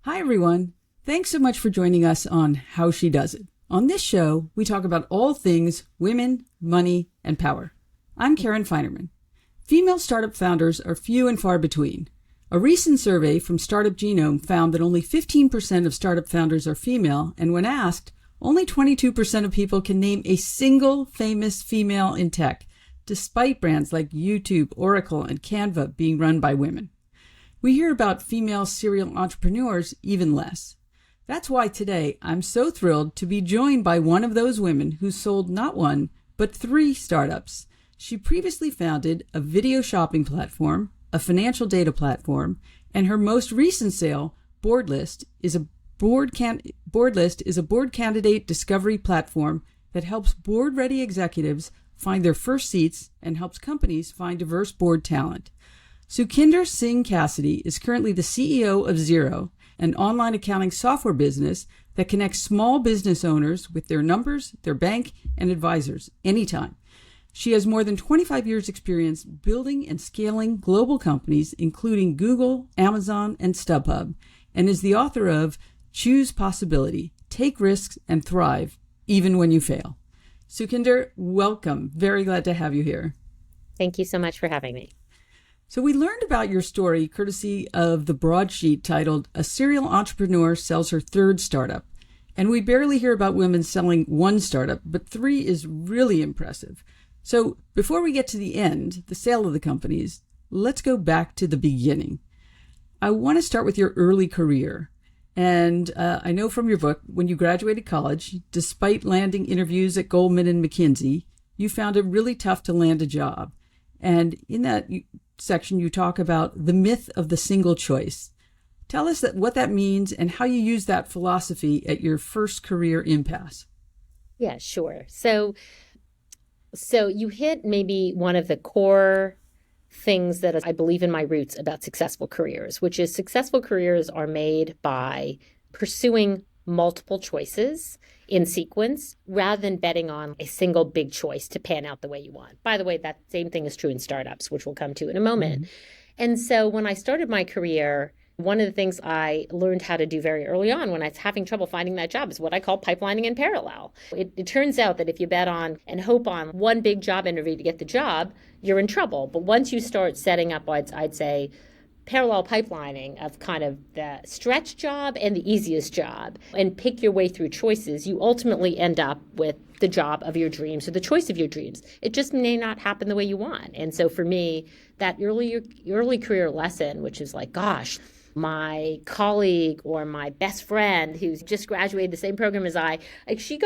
Hi, everyone. Thanks so much for joining us on How She Does It. On this show, we talk about all things women, money, and power. I'm Karen Feinerman. Female startup founders are few and far between. A recent survey from Startup Genome found that only 15% of startup founders are female, and when asked, only 22% of people can name a single famous female in tech, despite brands like YouTube, Oracle, and Canva being run by women. We hear about female serial entrepreneurs even less. That's why today I'm so thrilled to be joined by one of those women who sold not one, but 3 startups. She previously founded a video shopping platform, a financial data platform, and her most recent sale, Boardlist, is a board candidate discovery platform that helps board-ready executives find their first seats and helps companies find diverse board talent. Sukhinder Singh Cassidy is currently the CEO of Xero, an online accounting software business that connects small business owners with their numbers, their bank, and advisors anytime. She has more than 25 years' experience building and scaling global companies, including Google, Amazon, and StubHub, and is the author of Choose Possibility, Take Risks, and Thrive, Even When You Fail. Sukhinder, welcome. Very glad to have you here. Thank you so much for having me. So we learned about your story courtesy of the broadsheet titled A Serial Entrepreneur Sells Her Third Startup. And we barely hear about women selling 1 startup, but 3 is really impressive. So before we get to the end, the sale of the companies, let's go back to the beginning. I want to start with your early career. And I know from your book, when you graduated college, despite landing interviews at Goldman and McKinsey, you found it really tough to land a job. And in that section, you talk about the myth of the single choice. Tell us what that means and how you use that philosophy at your first career impasse. Yeah, sure. So you hit maybe one of the core things that I believe in my roots about successful careers, which is successful careers are made by pursuing multiple choices in sequence rather than betting on a single big choice to pan out the way you want. By the way, that same thing is true in startups, which we'll come to in a moment. Mm-hmm. And so when I started my career, one of the things I learned how to do very early on when I was having trouble finding that job is what I call pipelining in parallel. It turns out that if you bet on and hope on one big job interview to get the job, you're in trouble. But once you start setting up, I'd say, parallel pipelining of kind of the stretch job and the easiest job and pick your way through choices, you ultimately end up with the job of your dreams or the choice of your dreams. It just may not happen the way you want. And so for me, that early career lesson, which is like, gosh, my colleague or my best friend who's just graduated the same program as I, like she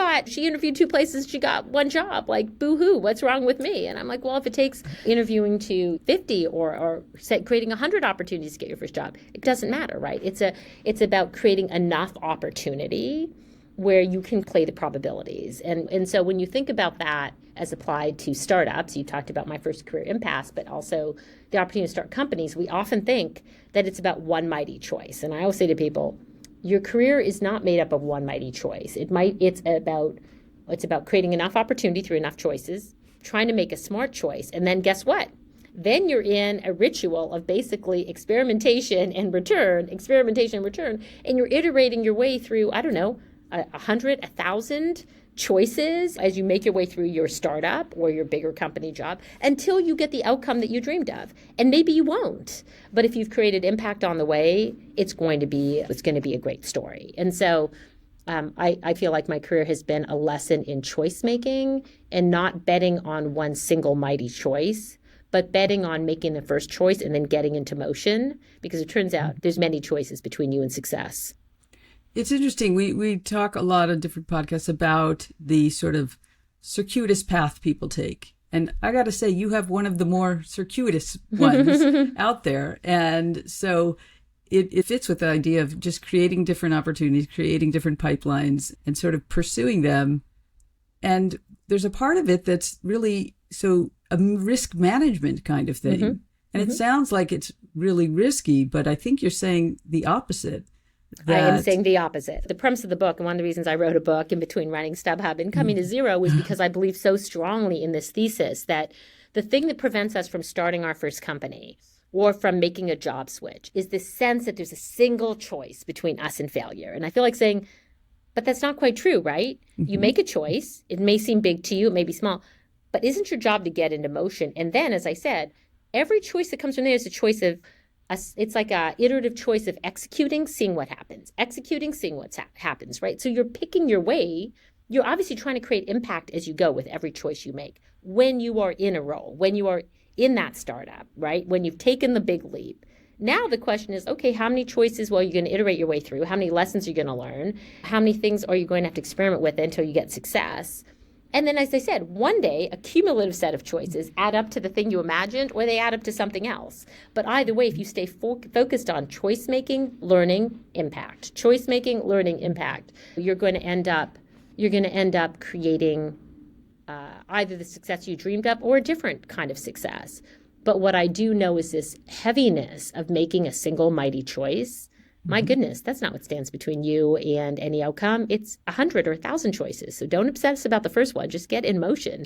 interviewed 2 places, she got 1 job, like boo-hoo, what's wrong with me? And I'm like, well, if it takes interviewing to 50 or creating 100 opportunities to get your first job, it doesn't matter, right? It's about creating enough opportunity where you can play the probabilities. And so when you think about that as applied to startups, you talked about my first career impasse, but also the opportunity to start companies, we often think that it's about one mighty choice. And I always say to people, your career is not made up of one mighty choice. It's about creating enough opportunity through enough choices, trying to make a smart choice. And then guess what? Then you're in a ritual of basically experimentation and return, and you're iterating your way through, 100, 1,000 choices as you make your way through your startup or your bigger company job until you get the outcome that you dreamed of. And maybe you won't, but if you've created impact on the way, it's going to be a great story. And so I feel like my career has been a lesson in choice making and not betting on one single mighty choice, but betting on making the first choice and then getting into motion, because it turns out there's many choices between you and success. It's interesting. We talk a lot on different podcasts about the sort of circuitous path people take. And I got to say, you have one of the more circuitous ones out there. And so it fits with the idea of just creating different opportunities, creating different pipelines, and sort of pursuing them. And there's a part of it that's really a risk management kind of thing. Mm-hmm. And it sounds like it's really risky, but I think you're saying the opposite. I am saying the opposite. The premise of the book, and one of the reasons I wrote a book in between running StubHub and coming to Xero, was because I believe so strongly in this thesis that the thing that prevents us from starting our first company or from making a job switch is this sense that there's a single choice between us and failure. And I feel like saying, but that's not quite true, right? Mm-hmm. You make a choice. It may seem big to you. It may be small. But isn't your job to get into motion? And then, as I said, every choice that comes from there is a choice of, it's like a iterative choice of executing, seeing what happens. Executing, seeing what happens, right? So you're picking your way. You're obviously trying to create impact as you go with every choice you make. When you are in a role, when you are in that startup, right? When you've taken the big leap. Now the question is, okay, how many choices are you going to iterate your way through? How many lessons are you going to learn? How many things are you going to have to experiment with until you get success? And then, as I said, one day, a cumulative set of choices add up to the thing you imagined, or they add up to something else. But either way, if you stay focused on choice making, learning, impact, choice making, learning, impact, you're going to end up creating either the success you dreamed up or a different kind of success. But what I do know is this heaviness of making a single mighty choice. My goodness, that's not what stands between you and any outcome. It's 100 or 1,000 choices. So don't obsess about the first one. Just get in motion.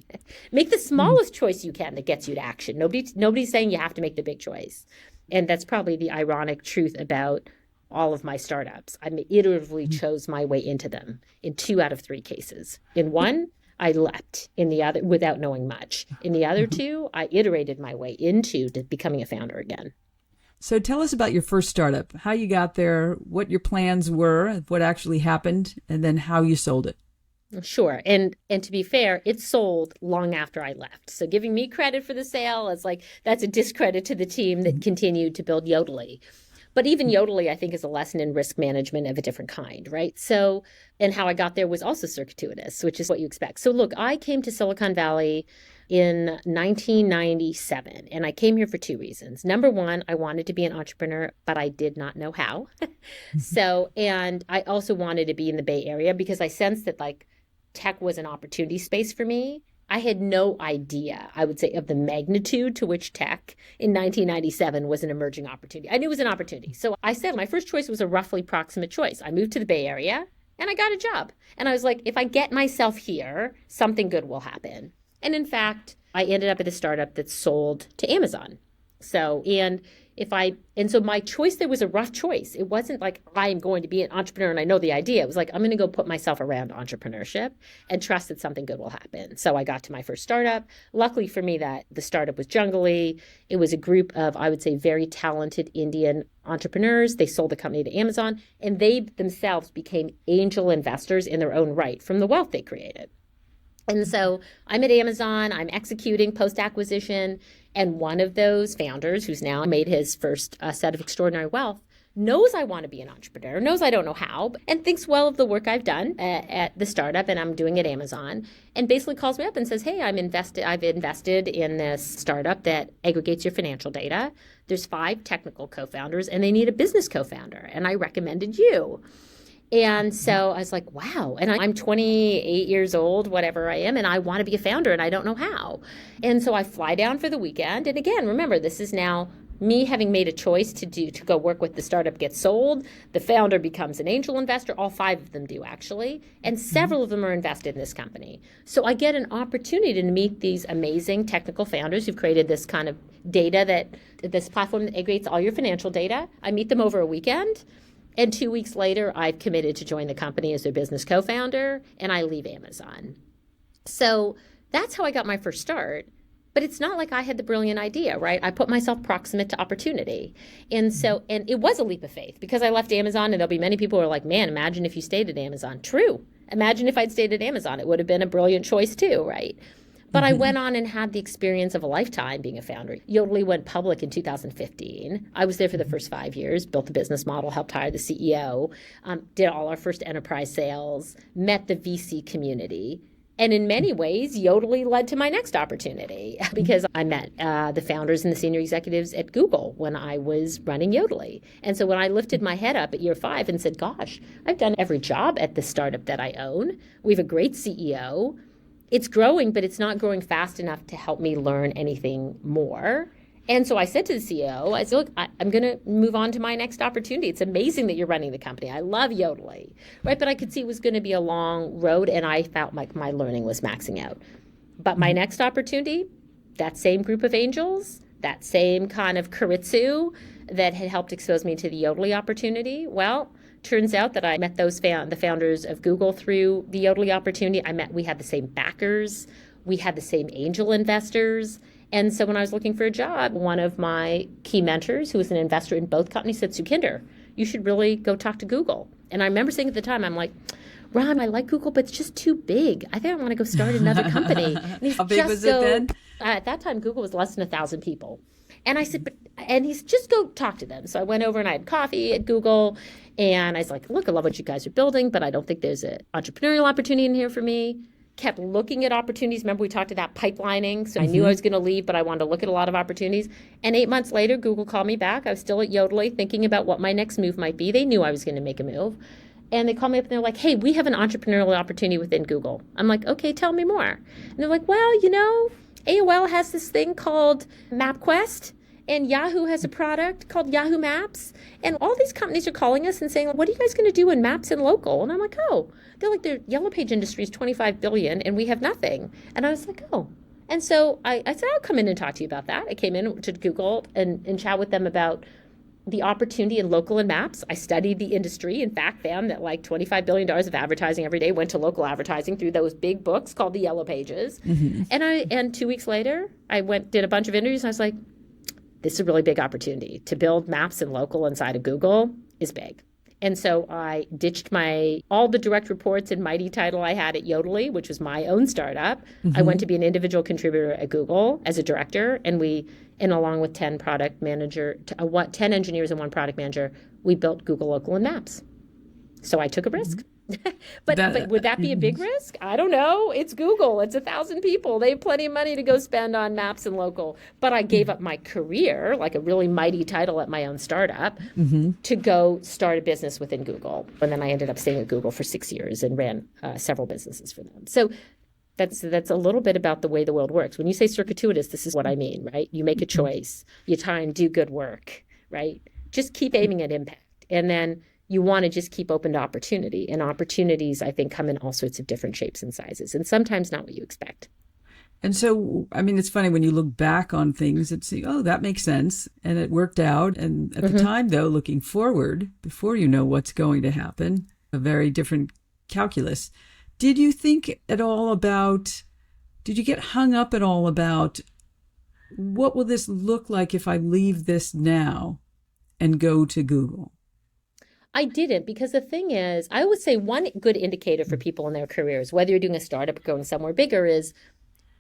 Make the smallest choice you can that gets you to action. Nobody's saying you have to make the big choice. And that's probably the ironic truth about all of my startups. I iteratively chose my way into them in 2 out of 3 cases. In one, I leapt. In the other, without knowing much. In the other 2, I iterated my way into becoming a founder again. So tell us about your first startup, how you got there, what your plans were, what actually happened, and then how you sold it. Sure. And to be fair, it sold long after I left. So giving me credit for the sale is like, that's a discredit to the team that continued to build Yodely. But even Yodely, I think, is a lesson in risk management of a different kind, right? So, and how I got there was also circuitous, which is what you expect. So look, I came to Silicon Valley in 1997, and I came here for 2 reasons. Number one, I wanted to be an entrepreneur, but I did not know how. And I also wanted to be in the Bay Area because I sensed that like tech was an opportunity space for me. I had no idea, I would say, of the magnitude to which tech in 1997 was an emerging opportunity. I knew it was an opportunity. So I said my first choice was a roughly proximate choice. I moved to the Bay Area and I got a job. And I was like, if I get myself here, something good will happen. And in fact, I ended up at a startup that sold to Amazon. So my choice there was a rough choice. It wasn't like I'm going to be an entrepreneur and I know the idea. It was like I'm going to go put myself around entrepreneurship and trust that something good will happen. So I got to my first startup. Luckily for me, that the startup was jungly. It was a group of, I would say, very talented Indian entrepreneurs. They sold the company to Amazon, and they themselves became angel investors in their own right from the wealth they created. And so I'm at Amazon, I'm executing post-acquisition, and one of those founders, who's now made his first set of extraordinary wealth, knows I want to be an entrepreneur, knows I don't know how, and thinks well of the work I've done at the startup and I'm doing at Amazon, and basically calls me up and says, hey, I've invested in this startup that aggregates your financial data. There's 5 technical co-founders, and they need a business co-founder, and I recommended you. And so I was like, wow. And I'm 28 years old, whatever I am, and I want to be a founder and I don't know how. And so I fly down for the weekend. And again, remember, this is now me having made a choice to go work with the startup gets sold. The founder becomes an angel investor. All 5 of them do, actually. And several of them are invested in this company. So I get an opportunity to meet these amazing technical founders who've created this kind of data, this platform that aggregates all your financial data. I meet them over a weekend. And 2 weeks later, I've committed to join the company as their business co-founder, and I leave Amazon. So that's how I got my first start. But it's not like I had the brilliant idea, right? I put myself proximate to opportunity. And it was a leap of faith because I left Amazon, and there'll be many people who are like, man, imagine if you stayed at Amazon. True. Imagine if I'd stayed at Amazon. It would have been a brilliant choice too, right? But I went on and had the experience of a lifetime being a founder. Yodely went public in 2015. I was there for the first 5 years, built the business model, helped hire the CEO, did all our first enterprise sales, met the VC community. And in many ways, Yodely led to my next opportunity because I met the founders and the senior executives at Google when I was running Yodely. And so when I lifted my head up at year 5 and said, gosh, I've done every job at the startup that I own. We have a great CEO. It's growing, but it's not growing fast enough to help me learn anything more. And so I said to the CEO, I said, look, I'm going to move on to my next opportunity. It's amazing that you're running the company. I love Yodely, right? But I could see it was going to be a long road, and I felt like my learning was maxing out. But my next opportunity, that same group of angels, that same kind of karitsu that had helped expose me to the Yodlee opportunity. Well, turns out that I met the founders of Google through the Yodlee opportunity. We had the same backers. We had the same angel investors. And so when I was looking for a job, one of my key mentors, who was an investor in both companies, said, Sukhinder, you should really go talk to Google. And I remember saying at the time, I'm like, Ron, I like Google, but it's just too big. I think I want to go start another company. How big was it then? At that time, Google was less than 1,000 people. And I said, and he's just go talk to them. So I went over and I had coffee at Google. And I was like, look, I love what you guys are building, but I don't think there's an entrepreneurial opportunity in here for me. Kept looking at opportunities. Remember, we talked about pipelining. So I knew I was going to leave, but I wanted to look at a lot of opportunities. And 8 months later, Google called me back. I was still at Yodlee thinking about what my next move might be. They knew I was going to make a move. And they called me up and they're like, hey, we have an entrepreneurial opportunity within Google. I'm like, okay, tell me more. And they're like, well, AOL has this thing called MapQuest. And Yahoo has a product called Yahoo Maps. And all these companies are calling us and saying, what are you guys going to do in maps and local? And I'm like, oh, they're like, their Yellow Page industry is $25 billion and we have nothing. And I was like, oh. And so I said, I'll come in and talk to you about that. I came in to Google and chat with them about the opportunity in local and maps. I studied the industry. In fact, found that like $25 billion of advertising every day went to local advertising through those big books called the Yellow Pages. Mm-hmm. And 2 weeks later, I did a bunch of interviews. And I was like, this is a really big opportunity. To build maps and local inside of Google is big. And so I ditched all the direct reports and mighty title I had at Yodlee, which was my own startup. Mm-hmm. I went to be an individual contributor at Google as a director, and along with 10 engineers and 1 product manager, we built Google Local and Maps. So I took a risk. But would that be a big risk? I don't know. It's Google. It's 1,000 people. They have plenty of money to go spend on maps and local. But I gave up my career, like a really mighty title at my own startup, to go start a business within Google. And then I ended up staying at Google for 6 years and ran several businesses for them. So that's a little bit about the way the world works. When you say circuitous, this is what I mean, right? You make a choice. You try and do good work, right? Just keep aiming at impact. And then you want to just keep open to opportunity. And opportunities, I think, come in all sorts of different shapes and sizes, and sometimes not what you expect. And so, I mean, it's funny when you look back on things and see, oh, that makes sense. And it worked out. And at the time, though, looking forward, before you know what's going to happen, a very different calculus. Did you think at all did you get hung up at all about what will this look like if I leave this now and go to Google? I didn't, because the thing is, I would say one good indicator for people in their careers, whether you're doing a startup or going somewhere bigger, is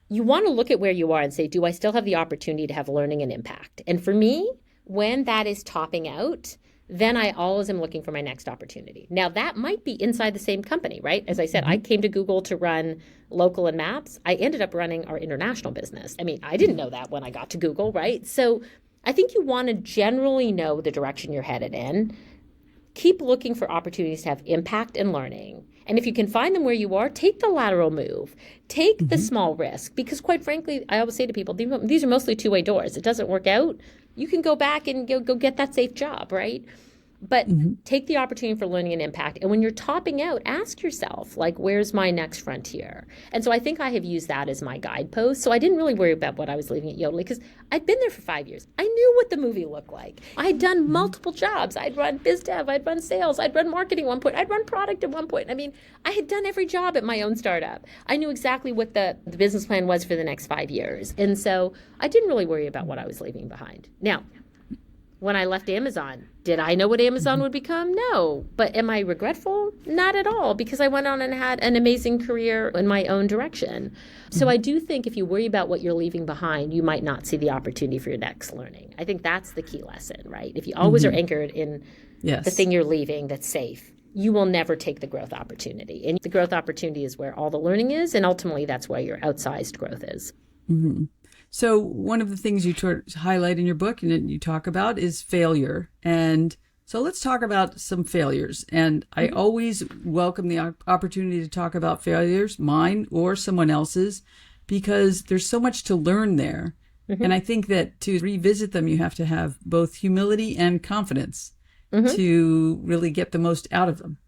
you want to look at where you are and say, do I still have the opportunity to have learning and impact? And for me, when that is topping out, then I always am looking for my next opportunity. Now, that might be inside the same company, right? As I said, I came to Google to run local and maps. I ended up running our international business. I mean, I didn't know that when I got to Google, right? So I think you want to generally know the direction you're headed in. Keep looking for opportunities to have impact and learning. And if you can find them where you are, take the lateral move. Take the small risk. Because quite frankly, I always say to people, these are mostly two-way doors. It doesn't work out, you can go back and go get that safe job, right? But take the opportunity for learning and impact. And when you're topping out, ask yourself, like, where's my next frontier? And so I think I have used that as my guidepost. So I didn't really worry about what I was leaving at Yodlee because I'd been there for 5 years. I knew what the movie looked like. I had done multiple jobs. I'd run biz dev, I'd run sales, I'd run marketing at one point, I'd run product at one point. I mean, I had done every job at my own startup. I knew exactly what the business plan was for the next 5 years. And so I didn't really worry about what I was leaving behind. Now, when I left Amazon, did I know what Amazon would become? No. But am I regretful? Not at all, because I went on and had an amazing career in my own direction. So I do think if you worry about what you're leaving behind, you might not see the opportunity for your next learning. I think that's the key lesson, right? If you always are anchored in the thing you're leaving that's safe, you will never take the growth opportunity. And the growth opportunity is where all the learning is, and ultimately that's where your outsized growth is. Mm-hmm. So one of the things you highlight in your book and you talk about is failure. And so let's talk about some failures. And I always welcome the opportunity to talk about failures, mine or someone else's, because there's so much to learn there. And I think that to revisit them, you have to have both humility and confidence to really get the most out of them.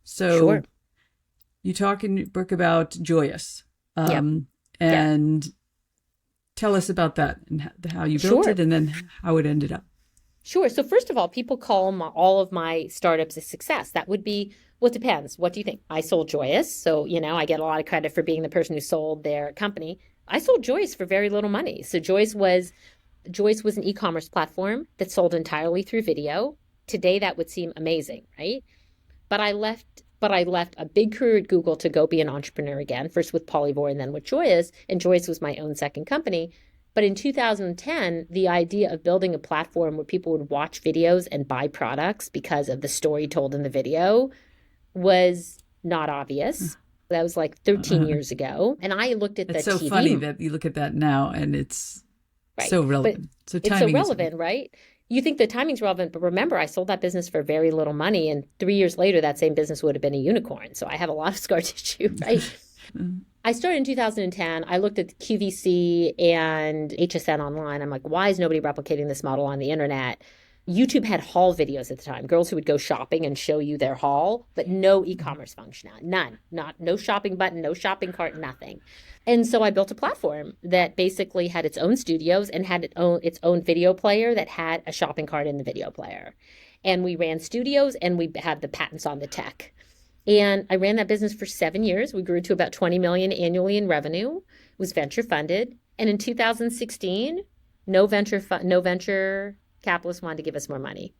So you talk in your book about joyous and tell us about that and how you built Sure. it and then how it ended up. Sure. So first of all, people call all of my startups a success. That would be, well, it depends. What do you think? I sold Joyous. So, I get a lot of credit for being the person who sold their company. I sold Joyous for very little money. So Joyous was an e-commerce platform that sold entirely through video. Today, that would seem amazing, right? But I left a big career at Google to go be an entrepreneur again, first with Polyvore and then with Joyous. And Joyous was my own second company. But in 2010, the idea of building a platform where people would watch videos and buy products because of the story told in the video was not obvious. That was like 13 years ago. And I looked at it's the so TV. funny that you look at that now and it's so relevant. It's so relevant, right? You think the timing's relevant, but remember, I sold that business for very little money. And 3 years later, that same business would have been a unicorn. So I have a lot of scar tissue, right? I started in 2010. I looked at QVC and HSN online. I'm like, why is nobody replicating this model on the internet? YouTube had haul videos at the time, girls who would go shopping and show you their haul, but no e-commerce functionality, none, no shopping button, no shopping cart, nothing. And so I built a platform that basically had its own studios and had its own video player that had a shopping cart in the video player. And we ran studios and we had the patents on the tech. And I ran that business for 7 years. We grew to about 20 million annually in revenue. It was venture funded. And in 2016, no venture capitalists wanted to give us more money.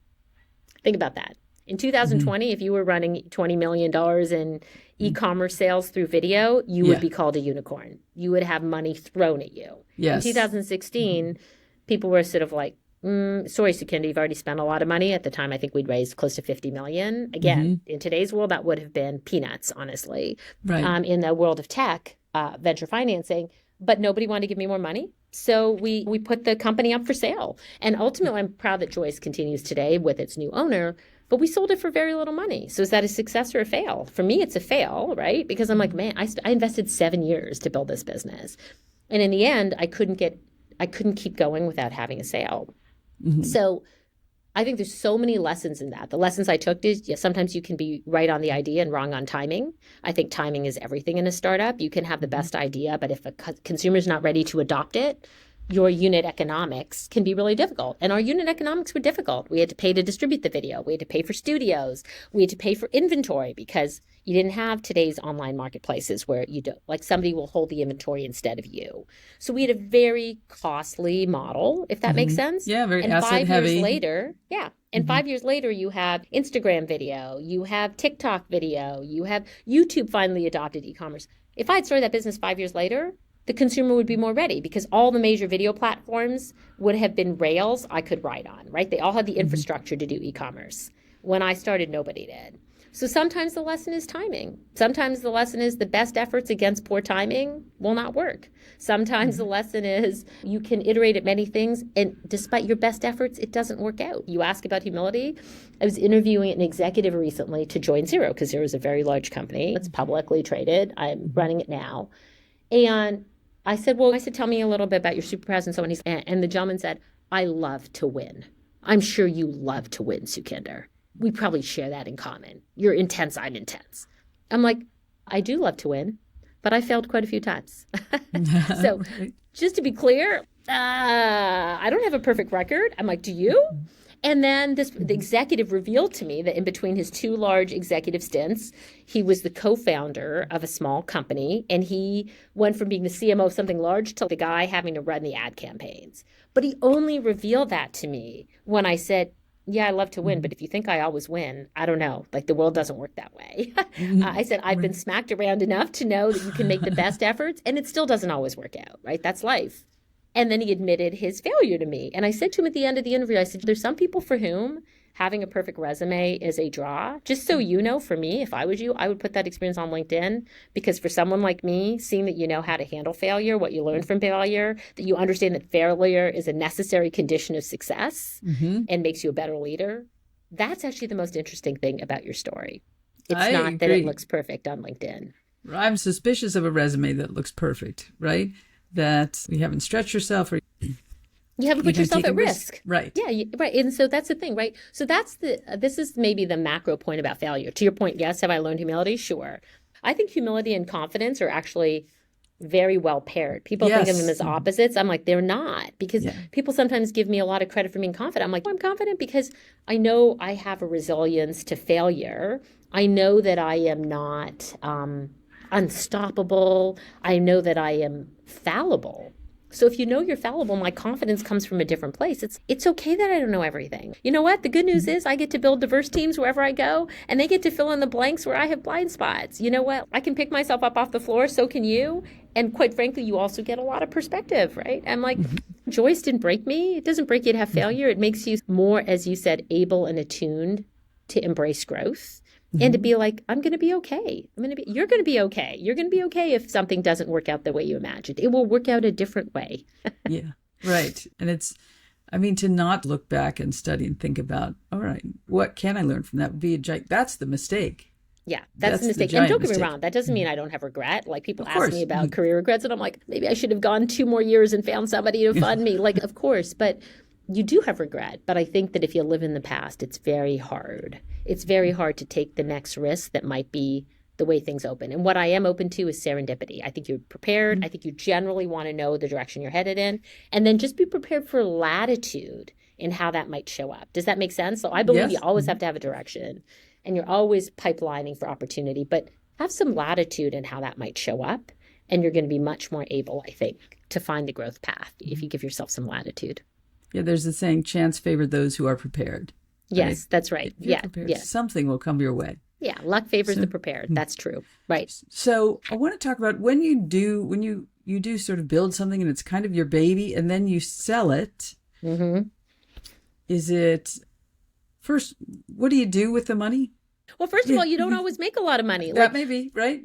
Think about that. In 2020, if you were running $20 million in e-commerce sales through video, you would be called a unicorn. You would have money thrown at you. Yes. In 2016, people were sort of like, sorry, Sukhinder, you've already spent a lot of money. At the time, I think we'd raised close to 50 million. Again, in today's world, that would have been peanuts, honestly. Right. In the world of tech, venture financing, but nobody wanted to give me more money. So we put the company up for sale. And ultimately, I'm proud that Joyce continues today with its new owner, but we sold it for very little money. So is that a success or a fail? For me, it's a fail, right? Because I'm like, man, I invested 7 years to build this business. And in the end, I couldn't keep going without having a sale. So I think there's so many lessons in that. The lessons I took is, sometimes you can be right on the idea and wrong on timing. I think timing is everything in a startup. You can have the best idea, but if a consumer's not ready to adopt it, your unit economics can be really difficult. And our unit economics were difficult. We had to pay to distribute the video. We had to pay for studios. We had to pay for inventory because you didn't have today's online marketplaces where somebody will hold the inventory instead of you. So we had a very costly model, if that makes sense. Yeah, very and asset 5 heavy. years later, and 5 years later, you have Instagram video, you have TikTok video, you have YouTube finally adopted e-commerce. If I had started that business 5 years later, the consumer would be more ready because all the major video platforms would have been rails I could ride on, right? They all had the infrastructure to do e-commerce. When I started, nobody did. So sometimes the lesson is timing. Sometimes the lesson is the best efforts against poor timing will not work. Sometimes the lesson is you can iterate at many things, and despite your best efforts, it doesn't work out. You ask about humility. I was interviewing an executive recently to join Xero because Xero is a very large company. It's publicly traded. I'm running it now. And I said, tell me a little bit about your superpowers and so on. And the gentleman said, I love to win. I'm sure you love to win, Sukhinder. We probably share that in common. You're intense, I'm intense. I'm like, I do love to win, but I failed quite a few times. So just to be clear, I don't have a perfect record. I'm like, do you? And then the executive revealed to me that in between his 2 large executive stints, he was the co-founder of a small company, and he went from being the CMO of something large to the guy having to run the ad campaigns. But he only revealed that to me when I said, yeah, I love to win, but if you think I always win, I don't know. Like, the world doesn't work that way. I said, I've been smacked around enough to know that you can make the best efforts, and it still doesn't always work out, right? That's life. And then he admitted his failure to me. And I said to him at the end of the interview, I said, there's some people for whom having a perfect resume is a draw. Just so you know, for me, if I was you, I would put that experience on LinkedIn, because for someone like me, seeing that you know how to handle failure, what you learned from failure, that you understand that failure is a necessary condition of success and makes you a better leader, that's actually the most interesting thing about your story. It's not that it looks perfect on LinkedIn. I'm suspicious of a resume that looks perfect, right? That you haven't stretched yourself or you haven't put yourself at risk. Right. Yeah, right. And so that's the thing, right? So this is maybe the macro point about failure. To your point, yes, have I learned humility? Sure. I think humility and confidence are actually very well paired. People think of them as opposites. I'm like, they're not, because people sometimes give me a lot of credit for being confident. I'm like, I'm confident because I know I have a resilience to failure. I know that I am not unstoppable. I know that I am fallible. So if you know you're fallible, my confidence comes from a different place. It's okay that I don't know everything. You know what? The good news is I get to build diverse teams wherever I go, and they get to fill in the blanks where I have blind spots. You know what? I can pick myself up off the floor, so can you. And quite frankly, you also get a lot of perspective, right? I'm like, Joyce didn't break me. It doesn't break you to have failure. It makes you more, as you said, able and attuned to embrace growth. And to be like, I'm going to be okay. You're going to be okay. You're going to be okay if something doesn't work out the way you imagined. It will work out a different way. Yeah, right. And to not look back and study and think about, all right, what can I learn from that? Would be that's the mistake. Yeah, that's the mistake. And don't get me wrong, that doesn't mean I don't have regret. Like people ask me about career regrets and I'm like, maybe I should have gone 2 more years and found somebody to fund me. Like, of course, but you do have regret. But I think that if you live in the past, it's very hard. It's very hard to take the next risk that might be the way things open. And what I am open to is serendipity. I think you're prepared. I think you generally want to know the direction you're headed in. And then just be prepared for latitude in how that might show up. Does that make sense? So I believe you always have to have a direction and you're always pipelining for opportunity, but have some latitude in how that might show up. And you're going to be much more able, I think, to find the growth path if you give yourself some latitude. Yeah, there's the saying, chance favored those who are prepared. Yes, right? That's right. If you're prepared, something will come your way. Yeah, luck favors the prepared. That's true. Right. So I want to talk about when you do sort of build something and it's kind of your baby and then you sell it. Is it, first, what do you do with the money? Well, first of all, you don't always make a lot of money. That may be, right?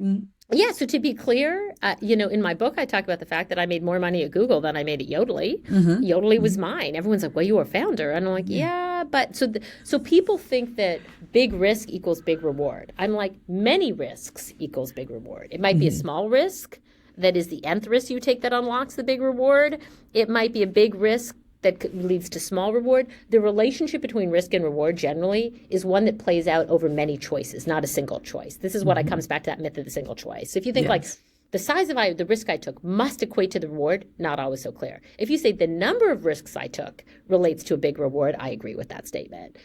Yeah, so to be clear, in my book, I talk about the fact that I made more money at Google than I made at Yodlee. Yodlee was mine. Everyone's like, well, you were a founder. And I'm like, yeah, but so people think that big risk equals big reward. I'm like, many risks equals big reward. It might be a small risk that is the nth risk you take that unlocks the big reward. It might be a big risk that leads to small reward. The relationship between risk and reward generally is one that plays out over many choices, not a single choice. This is what comes back to that myth of the single choice. So if you think like the size of the risk I took must equate to the reward, not always so clear. If you say the number of risks I took relates to a big reward, I agree with that statement.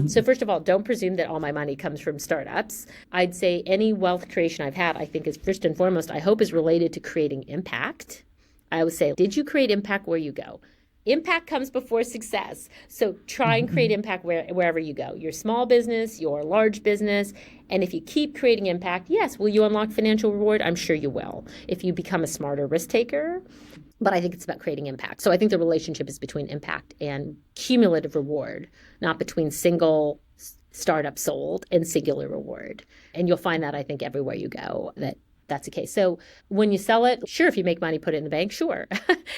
So first of all, don't presume that all my money comes from startups. I'd say any wealth creation I've had, I think is first and foremost, I hope is related to creating impact. I always say, did you create impact where you go? Impact comes before success. So try and create impact wherever you go. Your small business, your large business. And if you keep creating impact, yes, will you unlock financial reward? I'm sure you will if you become a smarter risk taker. But I think it's about creating impact. So I think the relationship is between impact and cumulative reward, not between single startup sold and singular reward. And you'll find that, I think, everywhere you go, that's the case. So when you sell it, sure, if you make money, put it in the bank, sure.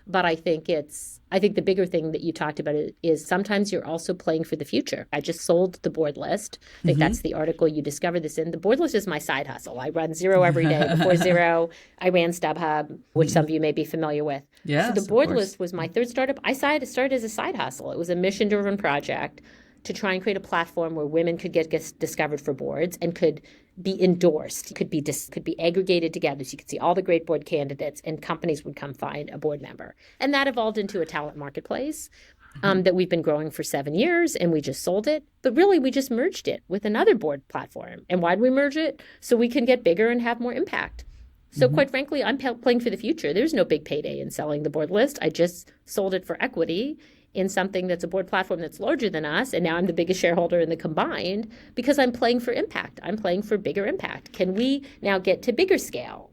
But I think the bigger thing that you talked about is sometimes you're also playing for the future. I just sold the Boardlist. I think that's the article you discovered this in. The Boardlist is my side hustle. I run Xero every day. Before Xero, I ran StubHub, which some of you may be familiar with. Yes, so the Boardlist was my third startup. I started as a side hustle. It was a mission-driven project to try and create a platform where women could get discovered for boards and could be endorsed, could be aggregated together so you could see all the great board candidates and companies would come find a board member. And that evolved into a talent marketplace that we've been growing for 7 years, and we just sold it. But really, we just merged it with another board platform. And why did we merge it? So we can get bigger and have more impact. So quite frankly, I'm playing for the future. There's no big payday in selling the Boardlist. I just sold it for equity in something that's a board platform that's larger than us, and now I'm the biggest shareholder in the combined because I'm playing for impact. I'm playing for bigger impact. Can we now get to bigger scale?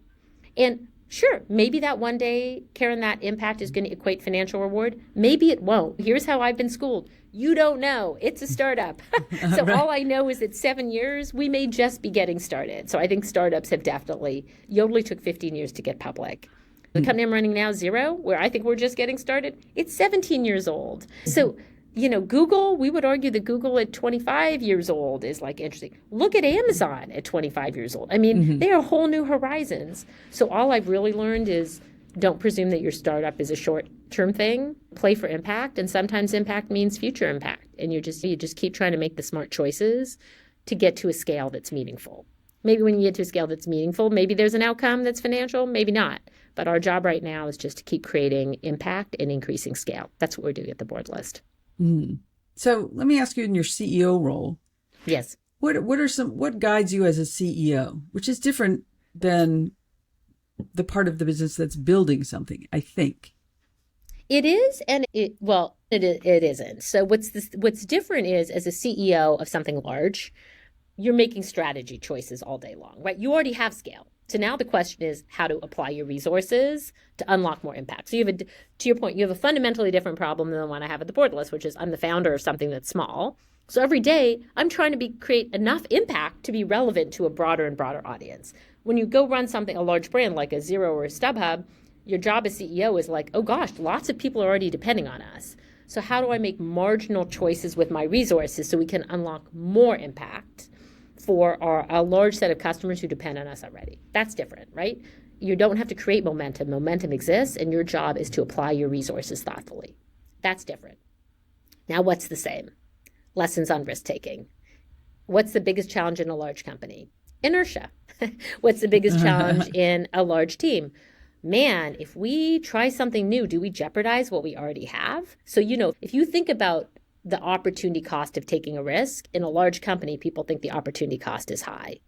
And sure, maybe that one day, Karen, that impact is going to equate financial reward. Maybe it won't. Here's how I've been schooled. You don't know. It's a startup. So right. All I know is that 7 years, we may just be getting started. So I think startups have Yodlee took 15 years to get public. The company I'm running now, Xero, where I think we're just getting started, it's 17 years old. So, Google, we would argue that Google at 25 years old is like interesting. Look at Amazon at 25 years old. I mean, they are whole new horizons. So all I've really learned is don't presume that your startup is a short-term thing. Play for impact, and sometimes impact means future impact. And you just keep trying to make the smart choices to get to a scale that's meaningful. Maybe when you get to a scale that's meaningful, maybe there's an outcome that's financial, maybe not. But our job right now is just to keep creating impact and increasing scale. That's what we're doing at the Boardlist. Mm. So let me ask you, in your CEO role, Yes. What guides you as a CEO, which is different than the part of the business that's building something, I think. It is, and it isn't. So what's different is, as a CEO of something large, you're making strategy choices all day long, right? You already have scale. So now the question is how to apply your resources to unlock more impact. So to your point, you have a fundamentally different problem than the one I have at the Boardlist, which is I'm the founder of something that's small. So every day I'm trying to create enough impact to be relevant to a broader and broader audience. When you go run a large brand like a Xero or a StubHub, your job as CEO is like, oh gosh, lots of people are already depending on us. So how do I make marginal choices with my resources so we can unlock more impact for a large set of customers who depend on us already? That's different, right? You don't have to create momentum. Momentum exists, and your job is to apply your resources thoughtfully. That's different. Now, what's the same? Lessons on risk-taking. What's the biggest challenge in a large company? Inertia. What's the biggest challenge in a large team? Man, if we try something new, do we jeopardize what we already have? So, if you think about the opportunity cost of taking a risk, in a large company, people think the opportunity cost is high.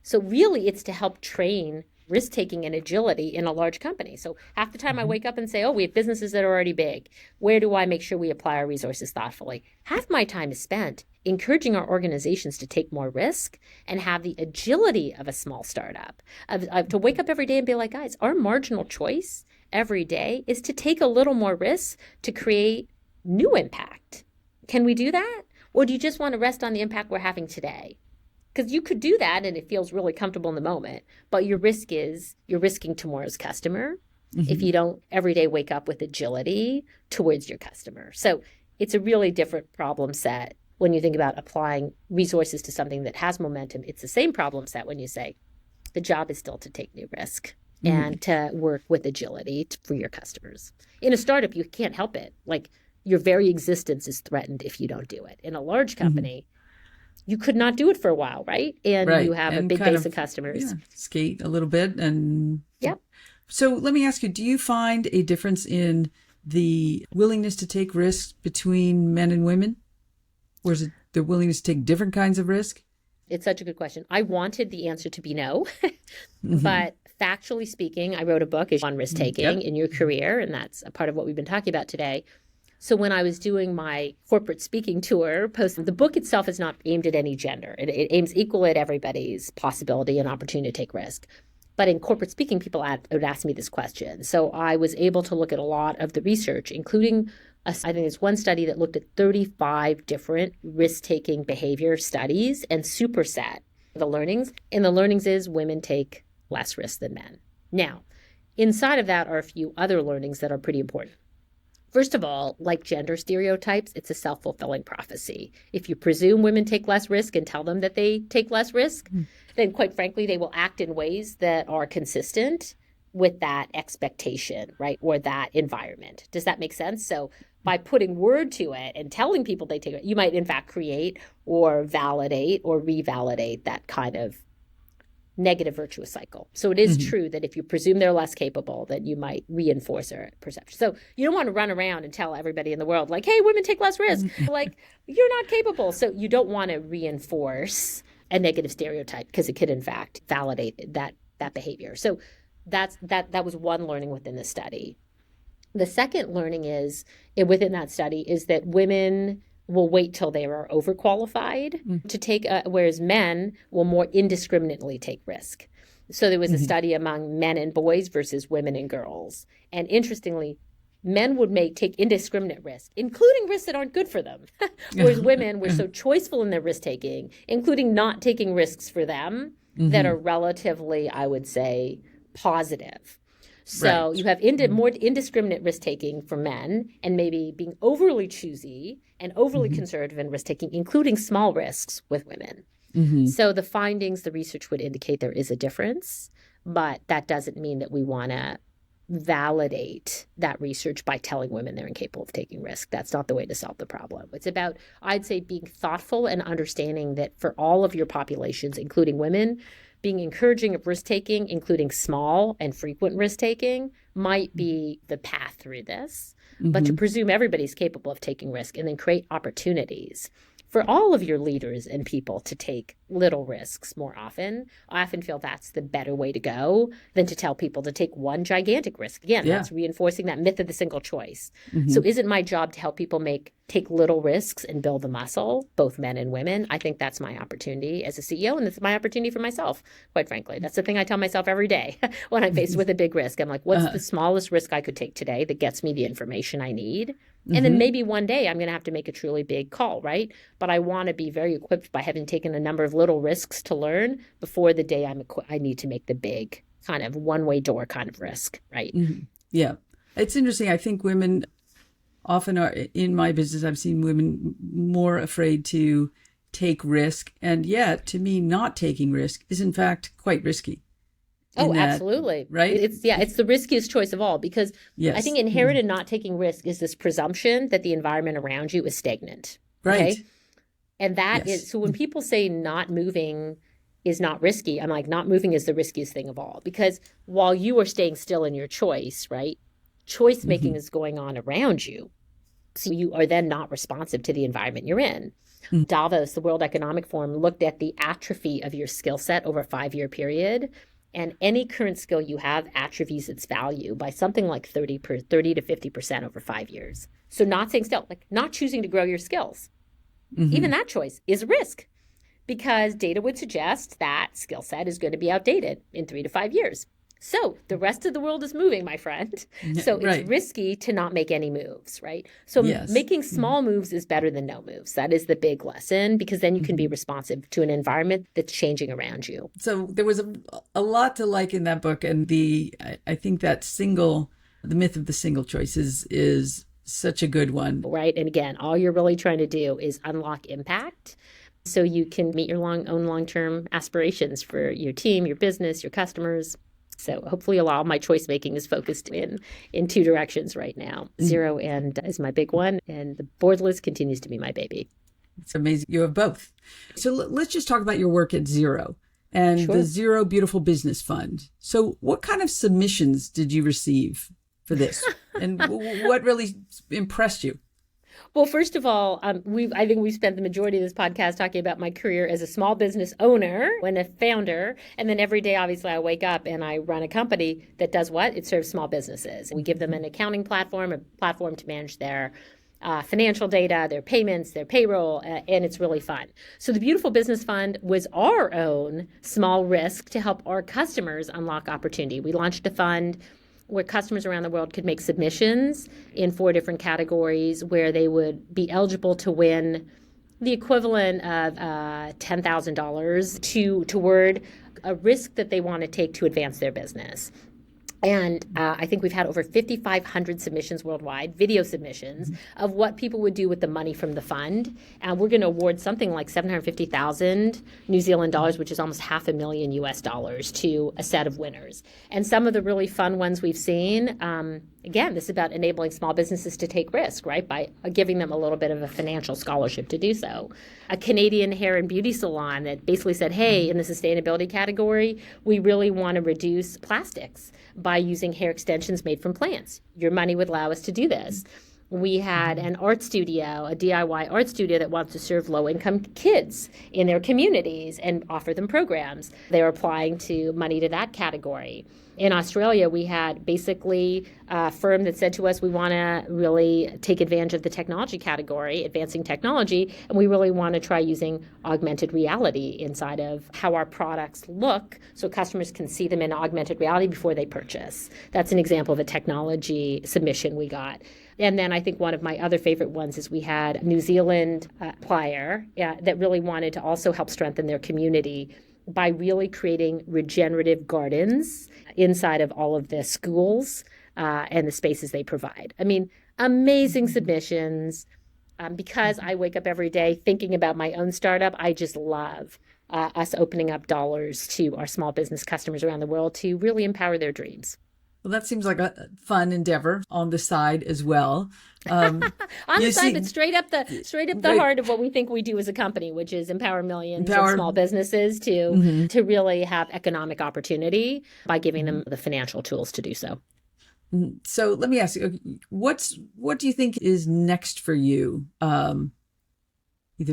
So really, it's to help train risk-taking and agility in a large company. So half the time I wake up and say, oh, we have businesses that are already big. Where do I make sure we apply our resources thoughtfully? Half my time is spent encouraging our organizations to take more risk and have the agility of a small startup, to wake up every day and be like, guys, our marginal choice every day is to take a little more risk to create new impact. Can we do that? Or do you just want to rest on the impact we're having today? Because you could do that and it feels really comfortable in the moment, but your risk is you're risking tomorrow's customer if you don't every day wake up with agility towards your customer. So it's a really different problem set when you think about applying resources to something that has momentum. It's the same problem set when you say the job is still to take new risk and to work with agility for your customers. In a startup, you can't help it. Like, your very existence is threatened if you don't do it. In a large company, you could not do it for a while, right? And you have a big base of customers. Yeah, skate a little bit. And yep. So let me ask you, do you find a difference in the willingness to take risks between men and women? Or is it the willingness to take different kinds of risk? It's such a good question. I wanted the answer to be no, but factually speaking, I wrote a book on risk-taking in your career, and that's a part of what we've been talking about today. So when I was doing my corporate speaking tour, the book itself is not aimed at any gender. It aims equal at everybody's possibility and opportunity to take risk. But in corporate speaking, people would ask me this question. So I was able to look at a lot of the research, including, I think there's one study that looked at 35 different risk-taking behavior studies and superset the learnings. And the learnings is women take less risk than men. Now, inside of that are a few other learnings that are pretty important. First of all, like gender stereotypes, it's a self-fulfilling prophecy. If you presume women take less risk and tell them that they take less risk, then quite frankly, they will act in ways that are consistent with that expectation, right? Or that environment. Does that make sense? So by putting word to it and telling people they take it, you might in fact create or validate or revalidate that kind of negative virtuous cycle. So it is true that if you presume they're less capable, then you might reinforce their perception. So you don't want to run around and tell everybody in the world, like, hey, women take less risk. Like, you're not capable. So you don't want to reinforce a negative stereotype because it could in fact validate that behavior. So that was one learning within the study. The second learning is within that study is that women will wait till they are overqualified to take, whereas men will more indiscriminately take risk. So there was a study among men and boys versus women and girls. And interestingly, men would take indiscriminate risk, including risks that aren't good for them. Whereas women were so choiceful in their risk-taking, including not taking risks for them that are relatively, I would say, positive. So you have more indiscriminate risk-taking for men and maybe being overly choosy and overly conservative in risk-taking, including small risks with women. So the findings, the research would indicate there is a difference, but that doesn't mean that we want to validate that research by telling women they're incapable of taking risk. That's not the way to solve the problem. It's about, I'd say, being thoughtful and understanding that for all of your populations, including women, being encouraging of risk taking, including small and frequent risk taking, might be the path through this. But to presume everybody's capable of taking risk and then create opportunities for all of your leaders and people to take little risks more often. I often feel that's the better way to go than to tell people to take one gigantic risk. Again, that's reinforcing that myth of the single choice. So is it my job to help people take little risks and build the muscle, both men and women? I think that's my opportunity as a CEO, and it's my opportunity for myself, quite frankly. That's the thing I tell myself every day when I'm faced with a big risk. I'm like, what's the smallest risk I could take today that gets me the information I need? And then maybe one day I'm going to have to make a truly big call, right? But I want to be very equipped by having taken a number of little risks to learn before the day I need to make the big kind of one-way door kind of risk, right? Yeah. It's interesting. I think women often are, in my business, I've seen women more afraid to take risk. And yet, to me, not taking risk is in fact quite risky. Oh, absolutely. Right? It's the riskiest choice of all, because I think inherent in not taking risk is this presumption that the environment around you is stagnant. Right. Okay? And that is, so when people say not moving is not risky, I'm like, not moving is the riskiest thing of all, because while you are staying still in your choice, right? Choice making is going on around you. So you are then not responsive to the environment you're in. Davos, the World Economic Forum, looked at the atrophy of your skill set over a 5-year period. And any current skill you have atrophies its value by something like 30 to 50% over 5 years. So not staying still, like not choosing to grow your skills. Even that choice is a risk, because data would suggest that skill set is going to be outdated in 3 to 5 years. So the rest of the world is moving, my friend. So it's risky to not make any moves, right? So making small moves is better than no moves. That is the big lesson, because then you can be responsive to an environment that's changing around you. So there was a lot to like in that book. And I think that the myth of the single choice is such a good one. Right. And again, all you're really trying to do is unlock impact so you can meet your own long-term aspirations for your team, your business, your customers. So hopefully a lot of my choice making is focused in 2 directions right now. Xero is my big one, and the Boardlist continues to be my baby. It's amazing. You have both. So let's just talk about your work at Xero and the Xero Beautiful Business Fund. So what kind of submissions did you receive for this? And what really impressed you? Well, first of all, I think we've spent the majority of this podcast talking about my career as a small business owner and a founder. And then every day, obviously, I wake up and I run a company that does what? It serves small businesses. We give them an accounting platform, a platform to manage their financial data, their payments, their payroll, and it's really fun. So the Beautiful Business Fund was our own small risk to help our customers unlock opportunity. We launched a fund where customers around the world could make submissions in 4 different categories where they would be eligible to win the equivalent of $10,000 toward a risk that they want to take to advance their business. And I think we've had over 5,500 submissions worldwide, video submissions, of what people would do with the money from the fund. And we're going to award something like 750,000 New Zealand dollars, which is almost $500,000 US dollars, to a set of winners. And some of the really fun ones we've seen, again, this is about enabling small businesses to take risk, right, by giving them a little bit of a financial scholarship to do so. A Canadian hair and beauty salon that basically said, hey, in the sustainability category, we really want to reduce plastics by using hair extensions made from plants. Your money would allow us to do this. We had an art studio, a DIY art studio that wants to serve low-income kids in their communities and offer them programs. They're applying to money to that category. In Australia, we had basically a firm that said to us, we want to really take advantage of the technology category, advancing technology, and we really want to try using augmented reality inside of how our products look so customers can see them in augmented reality before they purchase. That's an example of a technology submission we got. And then I think one of my other favorite ones is we had a New Zealand supplier that really wanted to also help strengthen their community by really creating regenerative gardens inside of all of the schools and the spaces they provide. I mean, amazing submissions. Because I wake up every day thinking about my own startup, I just love us opening up dollars to our small business customers around the world to really empower their dreams. Well, that seems like a fun endeavor on the side as well. On the side, but straight up the Right. heart of what we think we do as a company, which is empower millions Empower. of small businesses to really have economic opportunity by giving them the financial tools to do so. So let me ask you, what do you think is next for you, either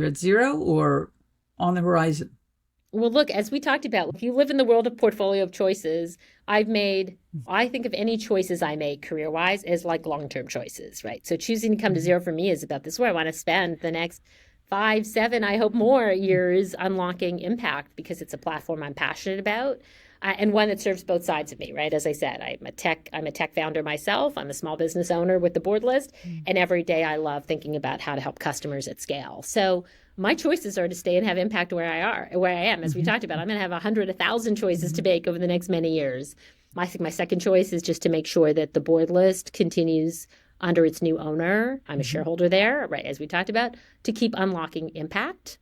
at Xero or on the horizon? Well, look, as we talked about, if you live in the world of portfolio of choices, I think of any choices I make career-wise as like long-term choices, right? So choosing to come to Xero for me is about this is where I want to spend the next 5, 7, I hope more years unlocking impact because it's a platform I'm passionate about. And one that serves both sides of me, right? As I said, I'm a tech founder myself. I'm a small business owner with the Boardlist. And every day I love thinking about how to help customers at scale. So my choices are to stay and have impact where I am. As we talked about, I'm going to have 100, 1,000 choices to make over the next many years. I think my second choice is just to make sure that the Boardlist continues under its new owner. I'm a shareholder there, right? As we talked about, to keep unlocking impact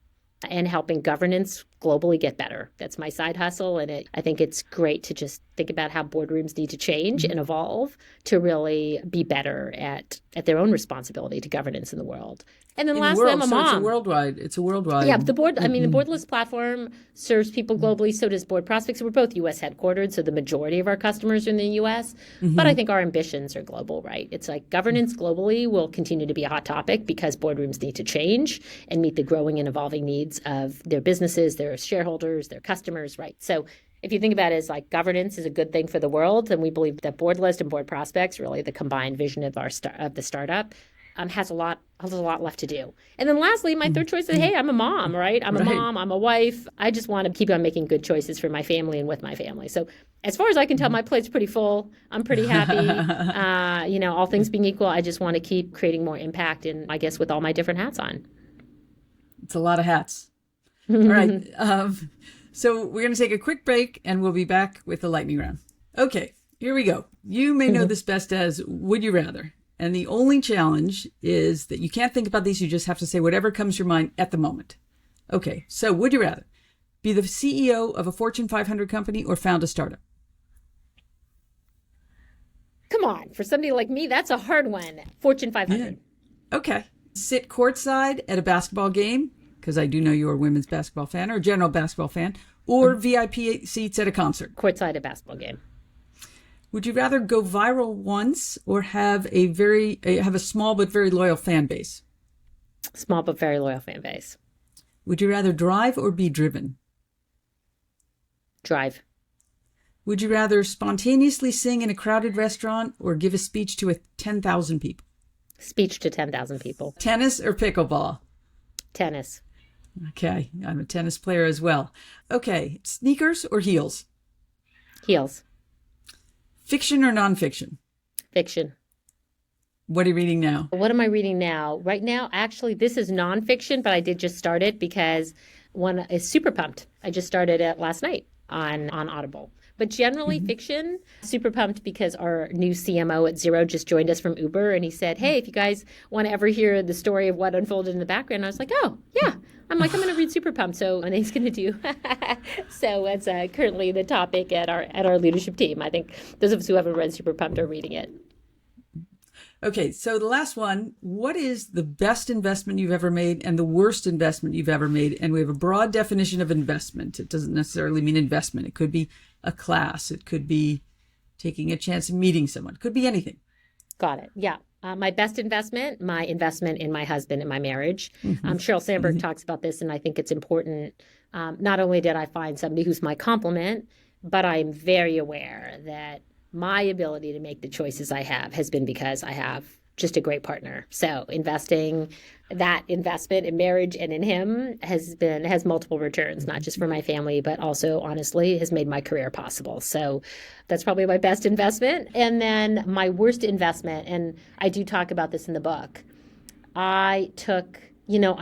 and helping governance globally get better. That's my side hustle. And I think it's great to just think about how boardrooms need to change and evolve to really be better at their own responsibility to governance in the world. And then lastly, I'm a mom. It's a worldwide. Yeah, but the Boardlist platform serves people globally. So does Board Prospects. We're both U.S. headquartered, so the majority of our customers are in the U.S. But I think our ambitions are global, right? It's like governance globally will continue to be a hot topic because boardrooms need to change and meet the growing and evolving needs of their businesses, their shareholders, their customers, right? So if you think about it as like governance is a good thing for the world, then we believe that Boardlist and Board Prospects, really the combined vision of the startup, has a lot left to do. And then lastly, my third choice is, hey, I'm a mom, right? I'm a mom, I'm a wife. I just want to keep on making good choices for my family and with my family. So as far as I can tell, my plate's pretty full. I'm pretty happy. All things being equal, I just want to keep creating more impact and I guess with all my different hats on. It's a lot of hats. All right. So we're going to take a quick break and we'll be back with the lightning round. Okay, here we go. You may know this best as Would You Rather? And the only challenge is that you can't think about these. You just have to say whatever comes to your mind at the moment. Okay, so would you rather be the CEO of a Fortune 500 company or found a startup? Come on, for somebody like me, that's a hard one. Fortune 500. Yeah. Okay. Sit courtside at a basketball game, because I do know you're a women's basketball fan or a general basketball fan, or VIP seats at a concert. Courtside at a basketball game. Would you rather go viral once or have a small but very loyal fan base? Small but very loyal fan base. Would you rather drive or be driven? Drive. Would you rather spontaneously sing in a crowded restaurant or give a speech to 10,000 people? Speech to 10,000 people. Tennis or pickleball? Tennis. Okay, I'm a tennis player as well. Okay, sneakers or heels? Heels. Fiction or nonfiction? Fiction. What are you reading now? What am I reading now? Right now, actually, this is nonfiction, but I did just start it because one is super pumped. I just started it last night on Audible. But generally fiction, super pumped because our new CMO at Xero just joined us from Uber and he said, hey, if you guys want to ever hear the story of what unfolded in the background, I was like, oh, yeah. I'm like, I'm going to read super pumped. So and he's going to do. So that's currently the topic at our leadership team. I think those of us who haven't read super pumped are reading it. Okay, so the last one, what is the best investment you've ever made and the worst investment you've ever made? And we have a broad definition of investment. It doesn't necessarily mean investment. It could be a class. It could be taking a chance of meeting someone. It could be anything. Got it. Yeah. My best investment, my investment in my husband and my marriage. Sheryl Sandberg talks about this, and I think it's important. Not only did I find somebody who's my complement, but I'm very aware that my ability to make the choices I have has been because I have just a great partner. So investing that investment in marriage and in him has multiple returns, not just for my family, but also honestly has made my career possible. So that's probably my best investment. And then my worst investment, and I do talk about this in the book, I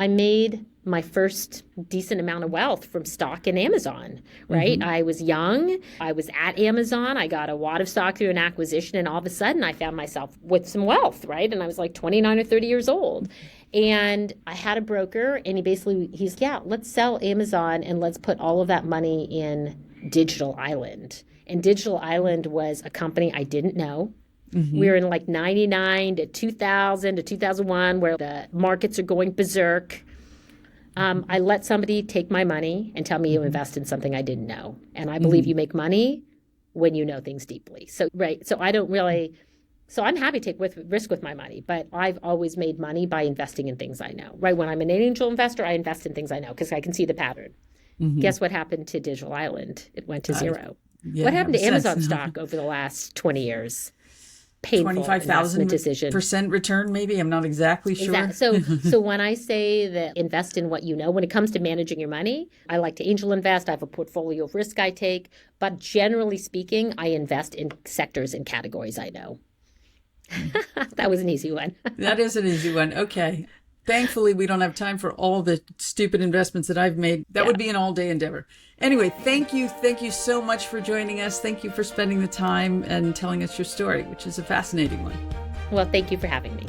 made my first decent amount of wealth from stock in Amazon, right? I was young. I was at Amazon. I got a wad of stock through an acquisition, and all of a sudden I found myself with some wealth, right? And I was like 29 or 30 years old. And I had a broker, and he's yeah, let's sell Amazon and let's put all of that money in Digital Island. And Digital Island was a company I didn't know. We were in like 99 to 2000 to 2001 where the markets are going berserk. I let somebody take my money and tell me you invest in something I didn't know. And I believe you make money when you know things deeply. So, right. So I don't really, so I'm happy to take risk with my money, but I've always made money by investing in things I know, right? When I'm an angel investor, I invest in things I know because I can see the pattern. Guess what happened to Digital Island? It went to zero. What happened to Amazon stock over the last 20 years? Painful 25,000% return, maybe. I'm not exactly sure. Exactly. So when I say that invest in what you know, when it comes to managing your money, I like to angel invest. I have a portfolio of risk I take. But generally speaking, I invest in sectors and categories I know. That was an easy one. That is an easy one. Okay. Thankfully, we don't have time for all the stupid investments that I've made. That would be an all-day endeavor. Anyway, thank you. Thank you so much for joining us. Thank you for spending the time and telling us your story, which is a fascinating one. Well, thank you for having me.